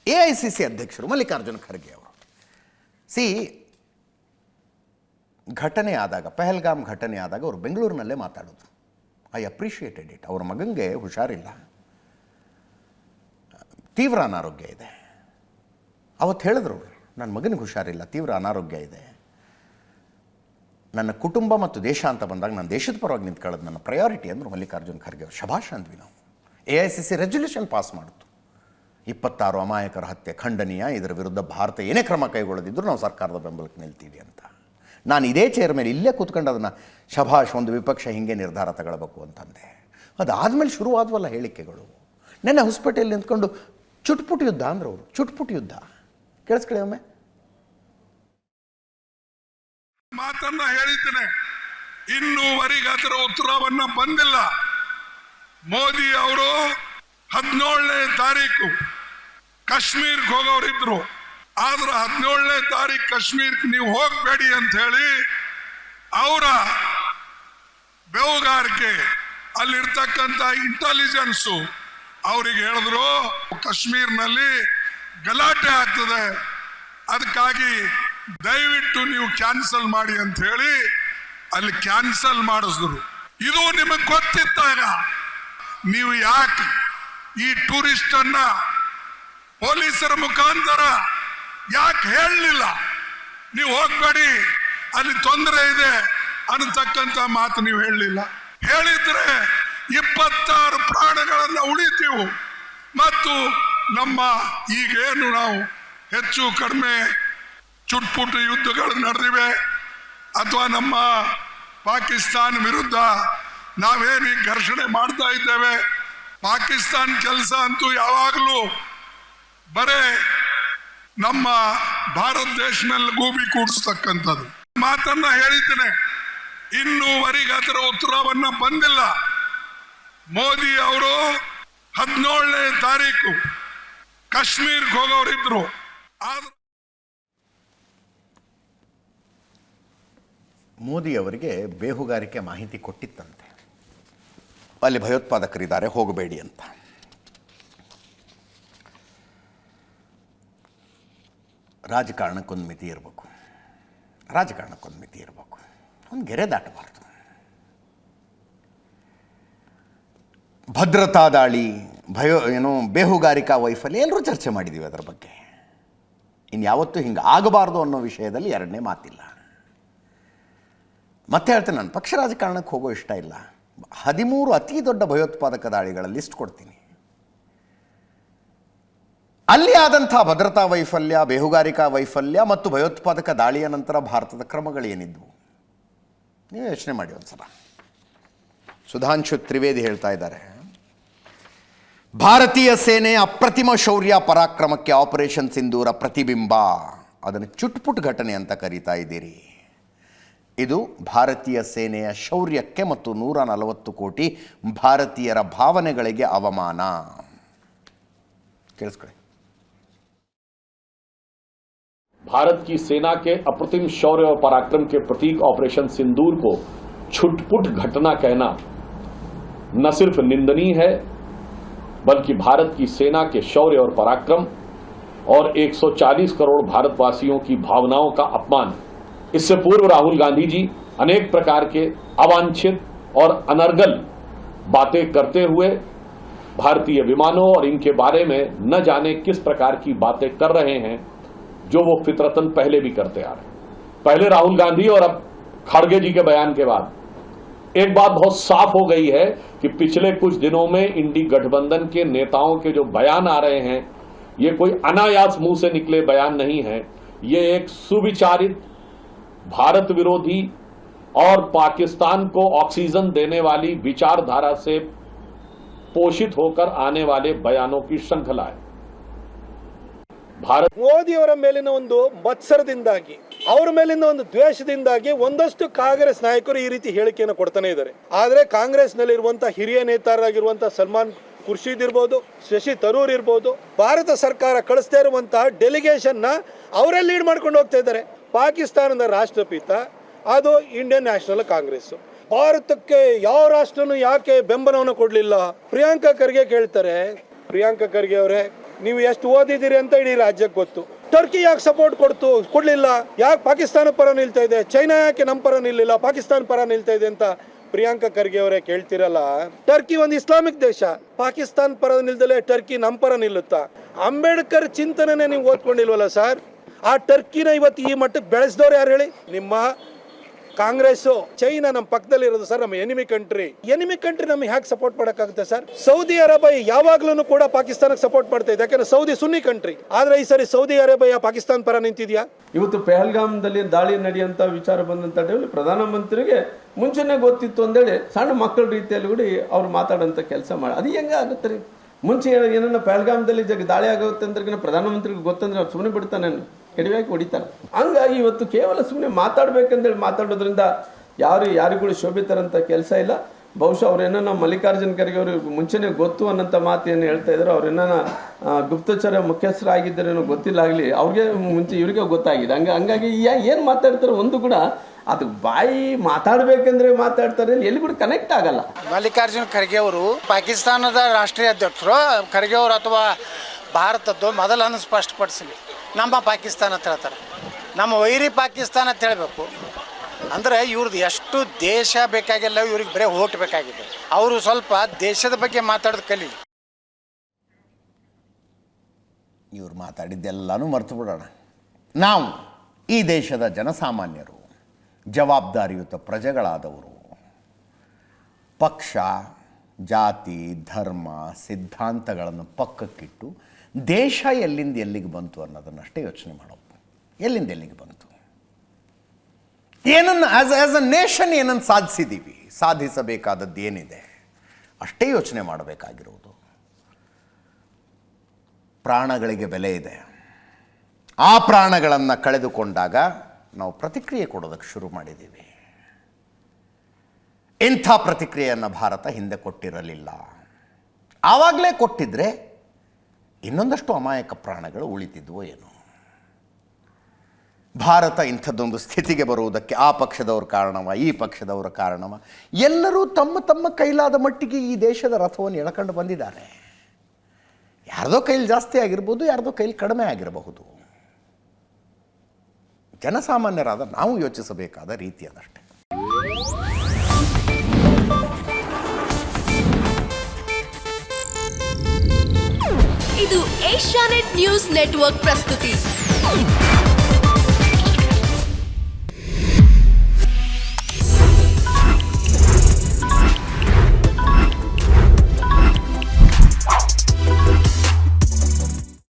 AICC ಅಧ್ಯಕ್ಷರು ಮಲ್ಲಿಕಾರ್ಜುನ ಖರ್ಗೆ ಅವರು ಘಟನೆ ಆದಾಗ, ಪಹಲ್ಗಾಮ್ ಘಟನೆ ಆದಾಗ ಅವರು ಬೆಂಗಳೂರಿನಲ್ಲೇ ಮಾತಾಡೋದು. I appreciated it. ಅವ್ರ ಮಗನಿಗೆ ಹುಷಾರಿಲ್ಲ, ತೀವ್ರ ಅನಾರೋಗ್ಯ ಇದೆ. ಅವತ್ತು ಹೇಳಿದ್ರು, ನನ್ನ ಮಗನಿಗೆ ಹುಷಾರಿಲ್ಲ, ತೀವ್ರ ಅನಾರೋಗ್ಯ ಇದೆ, ನನ್ನ ಕುಟುಂಬ ಮತ್ತು ದೇಶ ಅಂತ ಬಂದಾಗ ನಾನು ದೇಶದ ಪರವಾಗಿ ನಿಂತ್ಕೊಳ್ಳೋದು ನನ್ನ ಪ್ರಯಾರಿಟಿ ಅಂದರು ಮಲ್ಲಿಕಾರ್ಜುನ ಖರ್ಗೆ ಅವರು. ಶಭಾಷ್ ಅಂದ್ವಿ ನಾವು. AICC ರೆಸಲ್ಯೂಷನ್ ಪಾಸ್ ಮಾಡಿತು, 26 ಅಮಾಯಕರ ಹತ್ಯೆ ಖಂಡನೀಯ, ಇದರ ವಿರುದ್ಧ ಭಾರತ ಏನೇ ಕ್ರಮ ಕೈಗೊಳ್ಳದಿದ್ದರೂ ನಾವು ಸರ್ಕಾರದ ಬೆಂಬಲಕ್ಕೆ ನಿಲ್ತೀವಿ ಅಂತ. ನಾನು ಇದೇ ಚೇರ್ ಮೇಲೆ ಇಲ್ಲೇ ಕೂತ್ಕೊಂಡು ಅದನ್ನು ಶಭಾಷ್, ಒಂದು ವಿಪಕ್ಷ ಹಿಂಗೆ ನಿರ್ಧಾರ ತಗೊಳ್ಬೇಕು ಅಂತಂದೆ. ಅದಾದಮೇಲೆ ಶುರುವಾದವಲ್ಲ ಹೇಳಿಕೆಗಳು. ನೆನ್ನೆ ಹೊಸಪೇಟೆಯಲ್ಲಿ ನಿಂತ್ಕೊಂಡು ಚುಟ್ಪುಟ್ ಯುದ್ಧ ಅಂದ್ರೆ ಅವರು, ಚುಟ್ಪುಟ್ ಯುದ್ಧ. ಕೇಳಿಸ್ಕೊಳ್ಳಿ ಒಮ್ಮೆ. ಮಾತನ್ನ ಹೇಳಿದ್ದೇನೆ, ಇನ್ನೂವರೆಗೆ ಅದರ ಉತ್ತರವನ್ನ ಬಂದಿಲ್ಲ. ಮೋದಿ ಅವರು 17ನೇ ತಾರೀಕು ಕಾಶ್ಮೀರ್ಗೆ ಹೋಗೋರಿದ್ರು, ಆದ್ರೆ 17ನೇ ತಾರೀಕು ಕಾಶ್ಮೀರ್ಗೆ ನೀವು ಹೋಗಬೇಡಿ ಅಂತ ಹೇಳಿ ಅವರ ಬೆವುಗಾರಿಕೆ, ಅಲ್ಲಿರ್ತಕ್ಕಂಥ ಇಂಟೆಲಿಜೆನ್ಸು ಅವರಿಗೆ ಹೇಳಿದ್ರು ಕಾಶ್ಮೀರ್ನಲ್ಲಿ ಗಲಾಟೆ ಆಗ್ತದೆ, ಅದಕ್ಕಾಗಿ ದಯವಿಟ್ಟು ನೀವು ಕ್ಯಾನ್ಸಲ್ ಮಾಡಿ ಅಂತ ಹೇಳಿ ಅಲ್ಲಿ ಕ್ಯಾನ್ಸಲ್ ಮಾಡಿಸಿದ್ರು. ಇದು ನಿಮಗೆ ಗೊತ್ತಿದ್ದಾಗ ನೀವು ಯಾಕೆ ಈ ಟೂರಿಸ್ಟ್ ಅನ್ನ ಪೊಲೀಸರ ಮುಖಾಂತರ ಯಾಕೆ ಹೇಳಲಿಲ್ಲ? ನೀವು ಹೋಗ್ಬೇಡಿ, ಅಲ್ಲಿ ತೊಂದರೆ ಇದೆ ಅನ್ನತಕ್ಕಂಥ ಮಾತು ನೀವು ಹೇಳಲಿಲ್ಲ. ಹೇಳಿದ್ರೆ 26 ಪ್ರಾಣಗಳನ್ನ ಉಳಿತೀವು. ಮತ್ತು ನಮ್ಮ ಈಗೇನು ನಾವು ಹೆಚ್ಚು ಕಡಿಮೆ ಚುಟ್ಪುಟ್ಟು ಯುದ್ಧಗಳು ನಡೆದಿವೆ, ಅಥವಾ ನಮ್ಮ ಪಾಕಿಸ್ತಾನ ವಿರುದ್ಧ ನಾವೇನು ಘರ್ಷಣೆ ಮಾಡ್ತಾ ಇದ್ದೇವೆ, ಪಾಕಿಸ್ತಾನ ಕೆಲಸ ಅಂತೂ ಯಾವಾಗಲೂ ಬರೇ ನಮ್ಮ ಭಾರತ ದೇಶ ಮೇಲೆ ಗೂಬಿ ಕೂಡಿಸ್ತಕ್ಕಂಥದ್ದು. ಮಾತನ್ನ ಹೇಳಿದ್ದೇನೆ, ಇನ್ನೂವರೆಗೆ ಅದರ ಉತ್ತರವನ್ನ ಬಂದಿಲ್ಲ. ಮೋದಿ ಅವರು 17ನೇ ತಾರೀಕು ಕಾಶ್ಮೀರ್ಗೆ ಹೋಗೋರಿದ್ರು, ಆದ್ರೆ ಮೋದಿ ಅವರಿಗೆ ಬೇಹುಗಾರಿಕೆ ಮಾಹಿತಿ ಕೊಟ್ಟಿತ್ತಂತೆ, ಅಲ್ಲಿ ಭಯೋತ್ಪಾದಕರಿದ್ದಾರೆ ಹೋಗಬೇಡಿ ಅಂತ. ರಾಜಕಾರಣಕ್ಕೊಂದು ಮಿತಿ ಇರಬೇಕು, ರಾಜಕಾರಣಕ್ಕೊಂದು ಮಿತಿ ಇರಬೇಕು, ಒಂದು ಗೆರೆ ದಾಟಬಾರ್ದು. ಭದ್ರತಾ ದಾಳಿ, ಬೇಹುಗಾರಿಕಾ ವೈಫಲ್ಯ ಎಲ್ಲರೂ ಚರ್ಚೆ ಮಾಡಿದ್ದೀವಿ ಅದರ ಬಗ್ಗೆ. ಇನ್ಯಾವತ್ತೂ ಹಿಂಗೆ ಆಗಬಾರ್ದು ಅನ್ನೋ ವಿಷಯದಲ್ಲಿ ಎರಡನೇ ಮಾತಿಲ್ಲ. ಮತ್ತೆ ಹೇಳ್ತೇನೆ, ನಾನು ಪಕ್ಷ ರಾಜಕಾರಣಕ್ಕೆ ಹೋಗೋ ಇಷ್ಟ ಇಲ್ಲ. 13 ಅತಿ ದೊಡ್ಡ ಭಯೋತ್ಪಾದಕ ದಾಳಿಗಳ ಲಿಸ್ಟ್ ಕೊಡ್ತೀನಿ. ಅಲ್ಲಿ ಆದಂಥ ಭದ್ರತಾ ವೈಫಲ್ಯ, ಬೇಹುಗಾರಿಕಾ ವೈಫಲ್ಯ ಮತ್ತು ಭಯೋತ್ಪಾದಕ ದಾಳಿಯ ನಂತರ ಭಾರತದ ಕ್ರಮಗಳೇನಿದ್ವು ನೀವು ಯೋಚನೆ ಮಾಡಿ ಒಂದ್ಸಲ. ಸುಧಾಂಶು ತ್ರಿವೇದಿ ಹೇಳ್ತಾ ಇದ್ದಾರೆ, ಭಾರತೀಯ ಸೇನೆ ಅಪ್ರತಿಮ ಶೌರ್ಯ ಪರಾಕ್ರಮಕ್ಕೆ ಆಪರೇಷನ್ ಸಿಂಧೂರ ಪ್ರತಿಬಿಂಬ. ಅದನ್ನು ಚುಟ್ಪುಟ್ ಘಟನೆ ಅಂತ ಕರೀತಾ ಇದ್ದೀರಿ. ಇದು ಭಾರತೀಯ ಸೇನೆಯ ಶೌರ್ಯಕ್ಕೆ ಮತ್ತು 140 ಕೋಟಿ ಭಾರತೀಯರ ಭಾವನೆಗಳಿಗೆ ಅವಮಾನ. ಕೇಳಿಸ್ಕೊಳ್ಳಿ. भारत की सेना के अप्रतिम शौर्य और पराक्रम के प्रतीक ऑपरेशन सिंदूर को छुटपुट घटना कहना न सिर्फ निंदनीय है, बल्कि भारत की सेना के शौर्य और पराक्रम और 140 करोड़ भारतवासियों की भावनाओं का अपमान। इससे पूर्व राहुल गांधी जी अनेक प्रकार के अवांछित और अनर्गल बातें करते हुए भारतीय विमानों और इनके बारे में न जाने किस प्रकार की बातें कर रहे हैं, जो वो फितरतन पहले भी करते आ रहे हैं। पहले राहुल गांधी और अब खड़गे जी के बयान के बाद एक बात बहुत साफ हो गई है कि पिछले कुछ दिनों में इंडी गठबंधन के नेताओं के जो बयान आ रहे हैं, ये कोई अनायास मुंह से निकले बयान नहीं है। ये एक सुविचारित, भारत विरोधी और पाकिस्तान को ऑक्सीजन देने वाली विचारधारा से पोषित होकर आने वाले बयानों की श्रृंखला है। ಮೋದಿಯವರ ಮೇಲಿನ ಒಂದು ಮತ್ಸರದಿಂದಾಗಿ, ಅವರ ಮೇಲಿನ ಒಂದು ದ್ವೇಷದಿಂದಾಗಿ ಒಂದಷ್ಟು ಕಾಂಗ್ರೆಸ್ ನಾಯಕರು ಈ ರೀತಿ ಹೇಳಿಕೆಯನ್ನು ಕೊಡ್ತಾನೆ ಇದ್ದಾರೆ. ಆದ್ರೆ ಕಾಂಗ್ರೆಸ್ ನಲ್ಲಿ ಇರುವಂತಹ ಹಿರಿಯ ನೇತಾರರಾಗಿರುವಂತಹ ಸಲ್ಮಾನ್ ಖುರ್ಷಿದ್ ಇರ್ಬೋದು, ಶಶಿ ತರೂರ್ ಇರ್ಬೋದು, ಭಾರತ ಸರ್ಕಾರ ಕಳಿಸ್ತಾ ಇರುವಂತಹ ಡೆಲಿಗೇಷನ್ ನ ಅವರೇ ಲೀಡ್ ಮಾಡ್ಕೊಂಡು ಹೋಗ್ತಾ ಇದ್ದಾರೆ. ಪಾಕಿಸ್ತಾನದ ರಾಷ್ಟ್ರಪಿತ, ಅದು ಇಂಡಿಯನ್ ನ್ಯಾಷನಲ್ ಕಾಂಗ್ರೆಸ್. ಭಾರತಕ್ಕೆ ಯಾವ ರಾಷ್ಟ್ರನೂ ಯಾಕೆ ಬೆಂಬಲವನ್ನು ಕೊಡಲಿಲ್ಲ? ಪ್ರಿಯಾಂಕಾ ಖರ್ಗೆ ಕೇಳ್ತಾರೆ, ಪ್ರಿಯಾಂಕಾ ಖರ್ಗೆ ಅವರೇ, ನೀವು ಎಷ್ಟು ಓದಿದ್ದೀರಿ ಅಂತ ಇಡೀ ರಾಜ್ಯಕ್ಕೆ ಗೊತ್ತು. ಟರ್ಕಿ ಯಾಕೆ ಸಪೋರ್ಟ್ ಕೊಡ್ಲಿಲ್ಲ? ಯಾಕೆ ಪಾಕಿಸ್ತಾನ ಪರ ನಿಲ್ತಾ ಇದೆ? ಚೈನಾ ಯಾಕೆ ನಮ್ಮ ಪರ ನಿಲ್ಲಿಲ್ಲ, ಪಾಕಿಸ್ತಾನ ಪರ ನಿಲ್ತಾ ಇದೆ ಅಂತ ಪ್ರಿಯಾಂಕಾ ಖರ್ಗೆ ಅವರೇ ಕೇಳ್ತಿರಲ್ಲ. ಟರ್ಕಿ ಒಂದು ಇಸ್ಲಾಮಿಕ್ ದೇಶ, ಪಾಕಿಸ್ತಾನ ಪರ ನಿಲ್ದಲೆ ಟರ್ಕಿ ನಮ್ಮ ಪರ ನಿಲ್ಲುತ್ತಾ? ಅಂಬೇಡ್ಕರ್ ಚಿಂತನೆನೇ ನೀವು ಓದ್ಕೊಂಡಿಲ್ವಲ್ಲ ಸರ್? ಆ ಟರ್ಕಿನ ಇವತ್ತು ಈ ಮಟ್ಟಕ್ಕೆ ಬೆಳೆಸಿದವ್ರು ಯಾರು ಹೇಳಿ? ನಿಮ್ಮ ಕಾಂಗ್ರೆಸ್ಸು. ಚೈನಾ ನಮ್ಮ ಪಕ್ಕದಲ್ಲಿ ಇರೋದು ಸರ್, ನಮ್ಮ ಎನಿಮಿ ಕಂಟ್ರಿ ನಮಗೆ ಹ್ಯಾಕ್ ಸಪೋರ್ಟ್ ಮಾಡೋಕ್ಕಾಗುತ್ತೆ ಸರ್? ಸೌದಿ ಅರೇಬಿಯಾ ಯಾವಾಗ್ಲೂ ಕೂಡ ಪಾಕಿಸ್ತಾನಕ್ಕೆ ಸಪೋರ್ಟ್ ಮಾಡ್ತಾ ಇದೆ, ಯಾಕಂದ್ರೆ ಸೌದಿ ಸುನ್ನಿ ಕಂಟ್ರಿ. ಆದ್ರೆ ಈ ಸರಿ ಸೌದಿ ಅರೇಬಿಯಾ ಪಾಕಿಸ್ತಾನ ಪರ ನಿಂತಿದ್ಯಾ? ಇವತ್ತು ಪೆಹಲ್ಗಾಮ್ದಲ್ಲಿ ದಾಳಿ ನಡೆಯುವಂತ ವಿಚಾರ ಬಂದಂತ ಟೈಮಲ್ಲಿ ಪ್ರಧಾನಮಂತ್ರಿಗೆ ಮುಂಚೆನೆ ಗೊತ್ತಿತ್ತು ಅಂದೇಳಿ ಸಣ್ಣ ಮಕ್ಕಳ ರೀತಿಯಲ್ಲಿ ಕೂಡ ಅವ್ರು ಮಾತಾಡೋಂಥ ಕೆಲಸ ಮಾಡಿ ಅದು ಹೆಂಗ ಆಗುತ್ತೆ ರೀ? ಮುಂಚೆ ಏನನ್ನ ಪೆಹಲ್ಗಾಮ್ದಲ್ಲಿ ದಾಳಿ ಆಗುತ್ತೆ ಅಂದ್ರೆ ಪ್ರಧಾನಮಂತ್ರಿಗೆ ಗೊತ್ತಂದ್ರೆ ಅವ್ರು ಸುಮ್ಮನೆ ಬಿಡ್ತಾನೆ, ಕಡಿವಾಗಿ ಹೊಡಿತಾರೆ. ಹಂಗಾಗಿ ಇವತ್ತು ಕೇವಲ ಸುಮ್ಮನೆ ಮಾತಾಡ್ಬೇಕಂದೇಳಿ ಮಾತಾಡೋದ್ರಿಂದ ಯಾರಿಗೂ ಶೋಭಿತರಂತ ಕೆಲಸ ಇಲ್ಲ. ಬಹುಶಃ ಅವ್ರೇನ ಮಲ್ಲಿಕಾರ್ಜುನ್ ಖರ್ಗೆ ಅವರು ಮುಂಚೆನೆ ಗೊತ್ತು ಅನ್ನೋಂಥ ಮಾತು ಏನು ಹೇಳ್ತಾ ಇದ್ರು, ಅವ್ರೇನ ಗುಪ್ತಚರ ಮುಖ್ಯಸ್ಥರಾಗಿದ್ದರೇನೋ ಗೊತ್ತಿಲ್ಲ ಆಗಲಿ, ಅವ್ರಿಗೆ ಮುಂಚೆ ಇವ್ರಿಗೆ ಗೊತ್ತಾಗಿದೆ. ಹಂಗಾಗಿ ಏನು ಮಾತಾಡ್ತಾರೆ ಒಂದು ಕೂಡ ಅದು ಬಾಯಿ ಮಾತಾಡ್ಬೇಕಂದ್ರೆ ಮಾತಾಡ್ತಾರೆ, ಎಲ್ಲಿ ಕೂಡ ಕನೆಕ್ಟ್ ಆಗಲ್ಲ. ಮಲ್ಲಿಕಾರ್ಜುನ್ ಖರ್ಗೆ ಅವರು ಪಾಕಿಸ್ತಾನದ ರಾಷ್ಟ್ರೀಯ ಅಧ್ಯಕ್ಷರು ಖರ್ಗೆ ಅವರು ಅಥವಾ ಭಾರತದ್ದು ಮೊದಲನ್ನು ಸ್ಪಷ್ಟಪಡಿಸಲಿ. ನಮ್ಮ ಪಾಕಿಸ್ತಾನ ಅಂತ ಹೇಳ್ತಾರೆ, ನಮ್ಮ ವೈರಿ ಪಾಕಿಸ್ತಾನ ಅಂತ ಹೇಳಬೇಕು. ಅಂದರೆ ಇವ್ರದ್ದು ಎಷ್ಟು ದೇಶ ಬೇಕಾಗಿಲ್ಲ, ಇವ್ರಿಗೆ ಬರೀ ಓಟ್ ಬೇಕಾಗಿದೆ. ಅವರು ಸ್ವಲ್ಪ ದೇಶದ ಬಗ್ಗೆ ಮಾತಾಡೋದು ಕಲೀಲಿ. ಇವ್ರು ಮಾತಾಡಿದ್ದೆಲ್ಲನೂ ಮರೆತು ಬಿಡೋಣ. ನಾವು ಈ ದೇಶದ ಜನಸಾಮಾನ್ಯರು, ಜವಾಬ್ದಾರಿಯುತ ಪ್ರಜೆಗಳಾದವರು, ಪಕ್ಷ, ಜಾತಿ, ಧರ್ಮ, ಸಿದ್ಧಾಂತಗಳನ್ನು ಪಕ್ಕಕ್ಕಿಟ್ಟು ದೇಶ ಎಲ್ಲಿಂದ ಎಲ್ಲಿಗೆ ಬಂತು ಅನ್ನೋದನ್ನಷ್ಟೇ ಯೋಚನೆ ಮಾಡೋದು. ಎಲ್ಲಿಂದ ಎಲ್ಲಿಗೆ ಬಂತು, ಏನನ್ನು ಆ್ಯಸ್ ಅ ನೇಷನ್ ಏನನ್ನು ಸಾಧಿಸಿದ್ದೀವಿ, ಸಾಧಿಸಬೇಕಾದದ್ದು ಏನಿದೆ ಅಷ್ಟೇ ಯೋಚನೆ ಮಾಡಬೇಕಾಗಿರುವುದು. ಪ್ರಾಣಗಳಿಗೆ ಬೆಲೆ ಇದೆ. ಆ ಪ್ರಾಣಗಳನ್ನು ಕಳೆದುಕೊಂಡಾಗ ನಾವು ಪ್ರತಿಕ್ರಿಯೆ ಕೊಡೋದಕ್ಕೆ ಶುರು ಮಾಡಿದ್ದೀವಿ. ಇಂಥ ಪ್ರತಿಕ್ರಿಯೆಯನ್ನು ಭಾರತ ಹಿಂದೆ ಕೊಟ್ಟಿರಲಿಲ್ಲ. ಆವಾಗಲೇ ಕೊಟ್ಟಿದ್ರೆ ಇನ್ನೊಂದಷ್ಟು ಅಮಾಯಕ ಪ್ರಾಣಗಳು ಉಳಿತಿದ್ವೋ ಏನೋ. ಭಾರತ ಇಂಥದ್ದೊಂದು ಸ್ಥಿತಿಗೆ ಬರುವುದಕ್ಕೆ ಆ ಪಕ್ಷದವ್ರ ಕಾರಣವ, ಈ ಪಕ್ಷದವರ ಕಾರಣವ, ಎಲ್ಲರೂ ತಮ್ಮ ತಮ್ಮ ಕೈಲಾದ ಮಟ್ಟಿಗೆ ಈ ದೇಶದ ರಥವನ್ನು ಎಳ್ಕೊಂಡು ಬಂದಿದ್ದಾರೆ. ಯಾರ್ದೋ ಕೈಲಿ ಜಾಸ್ತಿ ಆಗಿರ್ಬೋದು, ಯಾರ್ದೋ ಕೈಲಿ ಕಡಿಮೆ ಆಗಿರಬಹುದು. ಜನಸಾಮಾನ್ಯರಾದ ನಾವು ಯೋಚಿಸಬೇಕಾದ ರೀತಿ ಅದಷ್ಟೇ. ಇದು ಏಷ್ಯಾನೆಟ್ ನ್ಯೂಸ್ ನೆಟ್ವರ್ಕ್ ಪ್ರಸ್ತುತಿ.